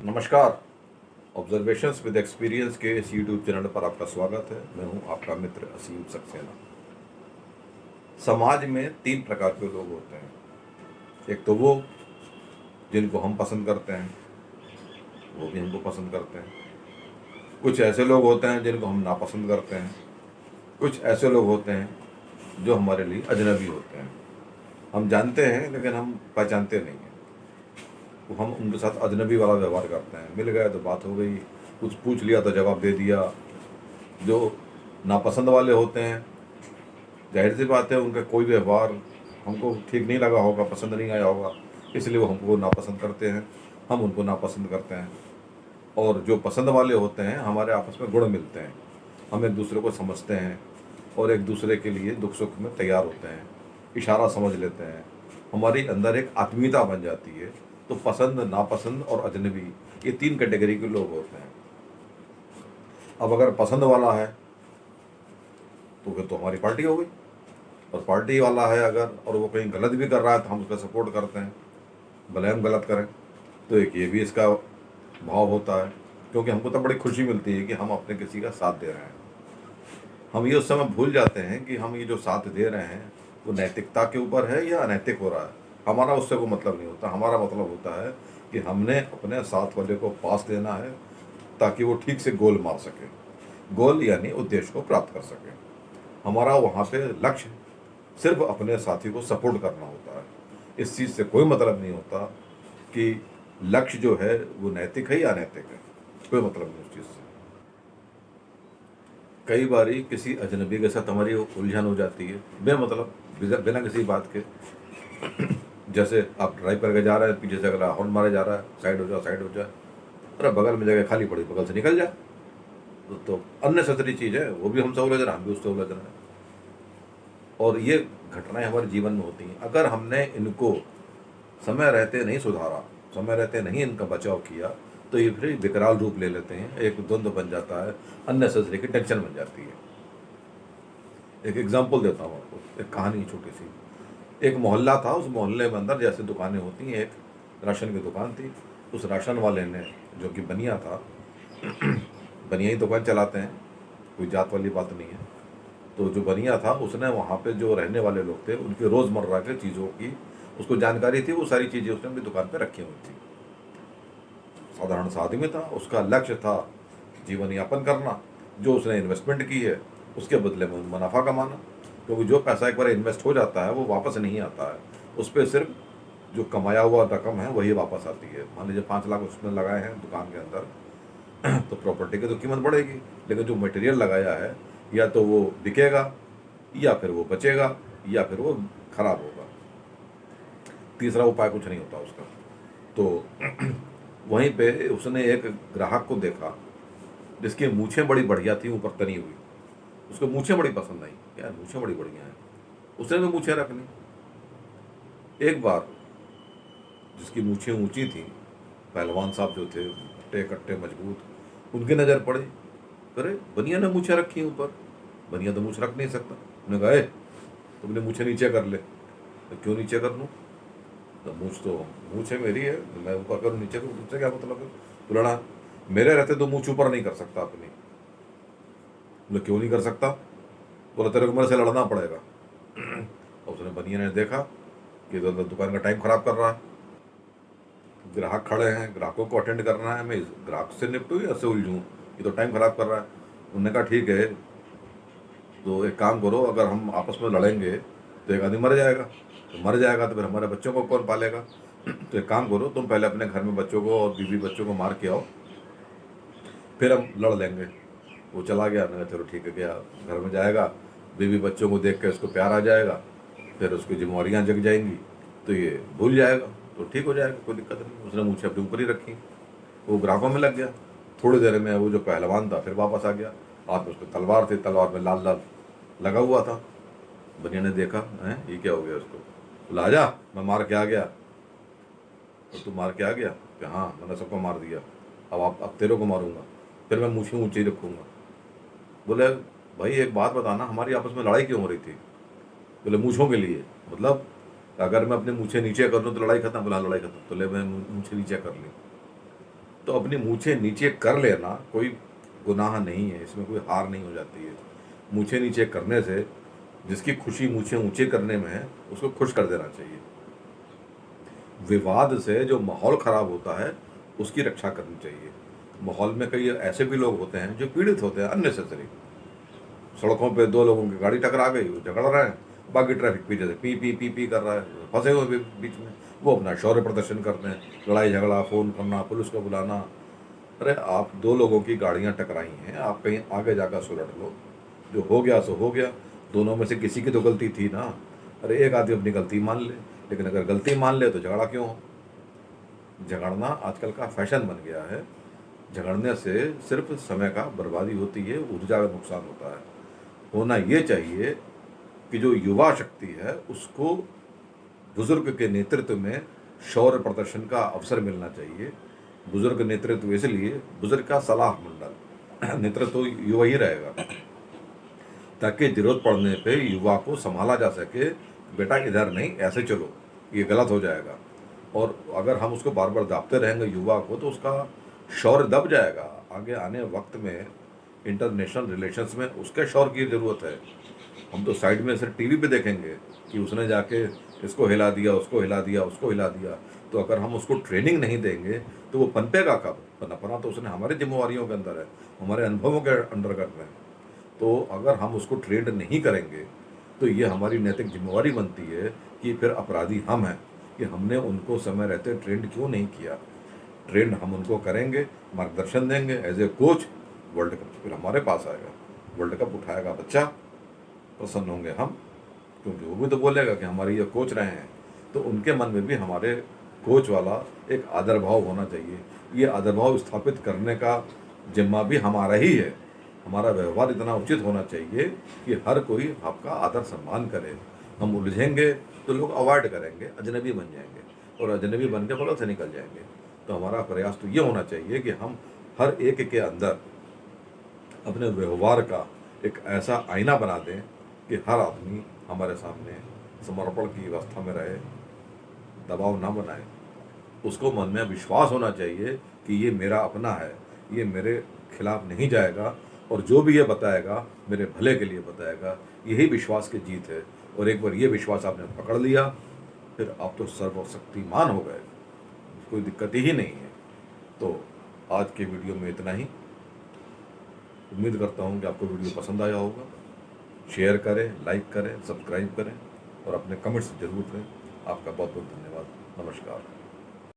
नमस्कार। Observations with experience के इस यूट्यूब चैनल पर आपका स्वागत है। मैं हूं आपका मित्र असीम सक्सेना। समाज में तीन प्रकार के लोग होते हैं। एक तो वो जिनको हम पसंद करते हैं, वो भी हमको पसंद करते हैं। कुछ ऐसे लोग होते हैं जिनको हम नापसंद करते हैं। कुछ ऐसे लोग होते हैं जो हमारे लिए अजनबी होते हैं। हम जानते हैं लेकिन हम पहचानते नहीं हैं। तो हम उनके साथ अजनबी वाला व्यवहार करते हैं। मिल गए तो बात हो गई, कुछ पूछ लिया तो जवाब दे दिया। जो नापसंद वाले होते हैं, जाहिर सी बात है उनका कोई व्यवहार हमको ठीक नहीं लगा होगा, पसंद नहीं आया होगा, इसलिए वो हमको नापसंद करते हैं, हम उनको नापसंद करते हैं। और जो पसंद वाले होते हैं, हमारे आपस में गुण मिलते हैं, हम एक दूसरे को समझते हैं और एक दूसरे के लिए दुख सुख में तैयार होते हैं, इशारा समझ लेते हैं, हमारी अंदर एक आत्मीयता बन जाती है। तो पसंद, नापसंद और अजनबी, ये तीन कैटेगरी के लोग होते हैं। अब अगर पसंद वाला है तो फिर तो हमारी पार्टी हो गई, और पार्टी वाला है अगर और वो कहीं गलत भी कर रहा है तो हम उसका सपोर्ट करते हैं, भले हम गलत करें। तो एक ये भी इसका भाव होता है, क्योंकि हमको तो बड़ी खुशी मिलती है कि हम अपने किसी का साथ दे रहे हैं। हम ये उस समय भूल जाते हैं कि हम ये जो साथ दे रहे हैं वो नैतिकता के ऊपर है या अनैतिक हो रहा है। हमारा उससे कोई मतलब नहीं होता। हमारा मतलब होता है कि हमने अपने साथ वाले को पास देना है ताकि वो ठीक से गोल मार सके, गोल यानी उद्देश्य को प्राप्त कर सके। हमारा वहाँ पे लक्ष्य सिर्फ अपने साथी को सपोर्ट करना होता है। इस चीज़ से कोई मतलब नहीं होता कि लक्ष्य जो है वो नैतिक है या अनैतिक है, कोई मतलब नहीं उस चीज़ से। कई बारी किसी अजनबी के साथ हमारी उलझन हो जाती है, बेमतलब, बिना किसी बात के। जैसे आप ड्राइव करके जा रहे हैं, पीछे से अगला हॉर्न मारे जा रहा है, साइड हो जाओ, साइड हो जाए, अरे बगल में जगह खाली पड़ी, बगल से निकल जाए। तो अननेसेसरी चीज़ है, वो भी हमसे उलझ रहा है, हम भी उससे उलझ रहे हैं। और ये घटनाएं हमारे जीवन में होती हैं। अगर हमने इनको समय रहते नहीं सुधारा, समय रहते नहीं इनका बचाव किया, तो ये फिर विकराल रूप ले लेते हैं, एक द्वंद्व बन जाता है, अननेसेसरी की टेंशन बन जाती है। एक एग्जांपल देता हूँ आपको, एक कहानी छोटी सी। एक मोहल्ला था, उस मोहल्ले में अंदर जैसे दुकानें होती हैं, एक राशन की दुकान थी। उस राशन वाले ने, जो कि बनिया था, बनिया ही दुकान चलाते हैं, कोई जात वाली बात नहीं है। तो जो बनिया था उसने वहाँ पे जो रहने वाले लोग थे उनकी रोज़मर्रा के चीज़ों की उसको जानकारी थी, वो सारी चीज़ें उसने अपनी दुकान पे रखी हुई थी। साधारण सा आदमी था, उसका लक्ष्य था जीवन यापन करना। जो उसने इन्वेस्टमेंट की है उसके बदले में मुनाफा कमाना, क्योंकि जो पैसा एक बार इन्वेस्ट हो जाता है वो वापस नहीं आता है। उस पर सिर्फ जो कमाया हुआ रकम है वही वापस आती है। मान लीजिए 5 लाख उसने लगाए हैं दुकान के अंदर, तो प्रॉपर्टी की तो कीमत बढ़ेगी, लेकिन जो मटेरियल लगाया है या तो वो बिकेगा, या फिर वो बचेगा, या फिर वो खराब होगा। तीसरा उपाय कुछ नहीं होता उसका। तो वहीं पे उसने एक ग्राहक को देखा जिसकी मूछें बड़ी बढ़िया थी, ऊपर तनी हुई। उसको मूछें बड़ी पसंद आई, यार मूछें बड़ी बढ़िया हैं, उसने भी मूछें रख ली। एक बार जिसकी मूछें ऊंची थी, पहलवान साहब जो थे, कट्टे कट्टे मजबूत, उनकी नज़र पड़ी, अरे बनिया ने मूछें रखी ऊपर, बनिया तो मूछ रख नहीं सकता। उन्होंने कहा तुमने मूछें नीचे कर ले। तो क्यों नीचे कर लूँ, तो मूछ है मेरी है, मैं ऊपर करूँ नीचे करूँ, तुझसे क्या मतलब है। तो लड़ा, मेरे रहते तो मूछ ऊपर नहीं कर सकता अपनी। बोले क्यों नहीं कर सकता, बोला तेरे को मेरे से लड़ना पड़ेगा। और उसने बनिया ने देखा कि इधर उधर दुकान का टाइम खराब कर रहा है, ग्राहक खड़े हैं, ग्राहकों को अटेंड करना है, मैं इस ग्राहक से निपटूँ या से उलझूँ, ये तो टाइम खराब कर रहा है। उन्होंने कहा ठीक है, तो एक काम करो, अगर हम आपस में लड़ेंगे तो एक आदमी मर जाएगा, तो मर जाएगा तो फिर हमारे बच्चों को कौन पालेगा। तो एक काम करो, तुम पहले अपने घर में बच्चों को और बीवी बच्चों को मार के आओ, फिर हम लड़ लेंगे। वो चला गया, मैंने कहा चलो ठीक है, गया घर में जाएगा, बीवी बच्चों को देख के उसको प्यार आ जाएगा, फिर उसकी जिम्मेवारियाँ जग जाएंगी, तो ये भूल जाएगा, तो ठीक हो जाएगा, कोई दिक्कत नहीं। उसने मुझे अपने ऊपर ही रखी, वो ग्राहकों में लग गया। थोड़ी देर में वो जो पहलवान था फिर वापस आ गया, हाथ में उसको तलवार थी, तलवार में लाल लाल लगा हुआ था। बनिया ने देखा, है ये क्या हो गया उसको, बोला आजा मैं मार के आ गया। तो तू मार के आ गया कि हाँ, मैंने सबको मार दिया, अब तेरे को मारूंगा, फिर मैं मूछें ऊंची रखूंगा। बोले भाई एक बात बताना, हमारी आपस में लड़ाई क्यों हो रही थी। बोले मूछों के लिए, मतलब अगर मैं अपने मूछें नीचे कर लूँ तो लड़ाई खत्म। बोला लड़ाई खत्म, तो ले मैं मूछें नीचे कर ली। तो अपनी मूछें नीचे कर लेना कोई गुनाह नहीं है, इसमें कोई हार नहीं हो जाती है। मूछें नीचे करने से जिसकी खुशी मूछें ऊंचे करने में है उसको खुश कर देना चाहिए। विवाद से जो माहौल खराब होता है उसकी रक्षा करनी चाहिए। माहौल में कई ऐसे भी लोग होते हैं जो पीड़ित होते हैं अननेसेसरी। सड़कों पे दो लोगों की गाड़ी टकरा गई, वो झगड़ रहे हैं, बाकी ट्रैफिक पीछे से पी पी पी पी कर रहा है, फंसे हुए बीच में, वो अपना शौर्य प्रदर्शन करते हैं, लड़ाई झगड़ा, फ़ोन करना, पुलिस को बुलाना। अरे आप दो लोगों की गाड़ियाँ टकराई हैं, आप कहीं आगे जाकर सुलट लो, जो हो गया सो हो गया, दोनों में से किसी की तो गलती थी ना। अरे एक आदमी अपनी गलती मान ले, लेकिन अगर गलती मान ले तो झगड़ा क्यों हो? झगड़ना आजकल का फैशन बन गया है। झगड़ने से सिर्फ समय का बर्बादी होती है, ऊर्जा का नुकसान होता है। होना ये चाहिए कि जो युवा शक्ति है उसको बुजुर्ग के नेतृत्व में शौर्य प्रदर्शन का अवसर मिलना चाहिए। बुजुर्ग नेतृत्व इसलिए, बुजुर्ग का सलाह मंडल नेतृत्व तो युवा ही रहेगा, ताकि जरूरत पड़ने पे युवा को संभाला जा सके। बेटा इधर नहीं, ऐसे चलो, ये गलत हो जाएगा। और अगर हम उसको बार बार दाबते रहेंगे युवा को तो उसका शौर्य दब जाएगा। आगे आने वक्त में इंटरनेशनल रिलेशंस में उसके शौर्य की ज़रूरत है। हम तो साइड में सिर्फ टीवी पे देखेंगे कि उसने जाके इसको हिला दिया, उसको हिला दिया, उसको हिला दिया। तो अगर हम उसको ट्रेनिंग नहीं देंगे तो वो पनपेगा कब? पनपना तो उसने हमारी जिम्मेवारियों के अंदर है, हमारे अनुभवों के अंतर्गत में। तो अगर हम उसको ट्रेंड नहीं करेंगे तो ये हमारी नैतिक जिम्मेवारी बनती है कि फिर अपराधी हम हैं कि हमने उनको समय रहते ट्रेंड क्यों नहीं किया। ट्रेंड हम उनको करेंगे, मार्गदर्शन देंगे as a coach. World cup फिर हमारे पास आएगा, वर्ल्ड कप उठाएगा बच्चा, प्रसन्न होंगे हम, क्योंकि वो भी तो बोलेगा कि हमारे ये कोच रहे हैं। तो उनके मन में भी हमारे कोच वाला एक आदर भाव होना चाहिए। ये आदर भाव स्थापित करने का जिम्मा भी हमारा ही है। हमारा व्यवहार इतना उचित होना चाहिए कि हर कोई आपका आदर सम्मान करे। हम उलझेंगे तो लोग अवॉइड करेंगे, अजनबी बन जाएंगे, और अजनबी बन के बगल से निकल जाएंगे। तो हमारा प्रयास तो ये होना चाहिए कि हम हर एक के अंदर अपने व्यवहार का एक ऐसा आईना बना दें कि हर आदमी हमारे सामने समर्पण की अवस्था में रहे, दबाव ना बनाए। उसको मन में विश्वास होना चाहिए कि ये मेरा अपना है, ये मेरे खिलाफ नहीं जाएगा, और जो भी ये बताएगा मेरे भले के लिए बताएगा। यही विश्वास की जीत है। और एक बार ये विश्वास आपने पकड़ लिया फिर आप तो सर्वशक्तिमान हो गए, कोई दिक्कत ही नहीं है। तो आज के वीडियो में इतना ही। उम्मीद करता हूँ कि आपको वीडियो पसंद आया होगा। शेयर करें, लाइक करें, सब्सक्राइब करें और अपने कमेंट्स जरूर करें। आपका बहुत बहुत धन्यवाद। नमस्कार।